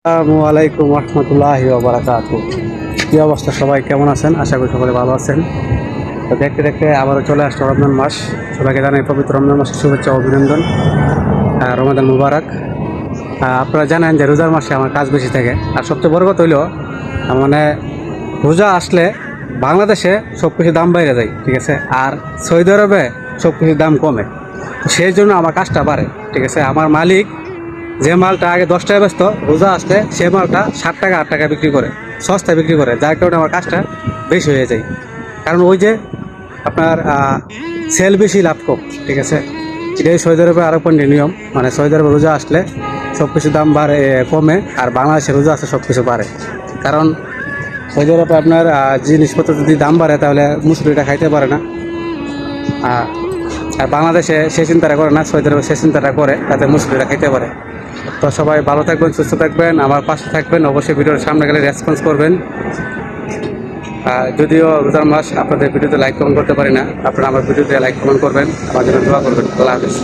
আসসালামু আলাইকুম রহমতুল্লাহি ওয়া বারাকাতুহু। কি অবস্থা, সবাই কেমন আছেন? আশা করি সকলে ভালো আছেন। তো দেখতে দেখতে আবারও চলে আসলো রমজান মাস। সবাইকে জানাই পবিত্র রমজান মাসের শুভেচ্ছা ও অভিনন্দন। রমাদান মুবারক। আপনারা জানেন যে রোজার মাসে আমার কাজ বেশি থাকে, আর সবচেয়ে বড় কথা হইলো মানে রোজা আসলে বাংলাদেশে সব কিছুর দাম বেড়ে যায়, ঠিক আছে, আর সৌদি আরবে সব কিছুর দাম কমে। তো সেই জন্য আমার কাজটা বাড়ে, ঠিক আছে। আমার মালিক যে মালটা আগে 10 টাকা বেচতো, রোজা আসলে সে মালটা 7 টাকা 8 টাকা বিক্রি করে, সস্তায় বিক্রি করে, যার কারণে আমার কাজটা বেশি হয়ে যায়। কারণ ওই যে আপনার সেল বেশি লাভ কম, ঠিক আছে। এটাই সৌদি আরবে আরও পণ্যের নিয়ম, মানে সৌদি আরবে রোজা আসলে সব কিছু দাম বাড়ে, কমে, আর বাংলাদেশে রোজা আসলে সব কিছু বাড়ে। কারণ সৌদি আরবে আপনার জিনিসপত্র যদি দাম বাড়ে তাহলে মুসলিমটা খাইতে পারে না, আর বাংলাদেশে সে চিন্তাটা করে না, সৌদি আরবে সে চিন্তাটা করে যাতে মুসলিমরা খাইতে পারে। তো সবাই ভালো থাকবেন, সুস্থ থাকবেন, আমার পাশে থাকবেন, অবশ্যই ভিডিওর সামনে গেলে রেসপন্স করবেন। যদিও রোজার মাস আপনাদের ভিডিওতে লাইক কমেন্ট করতে পারি না, আপনারা আমার ভিডিওতে লাইক কমেন্ট করবেন, আমার জন্য দোয়া করবেন। আল্লাহ হাফেজ।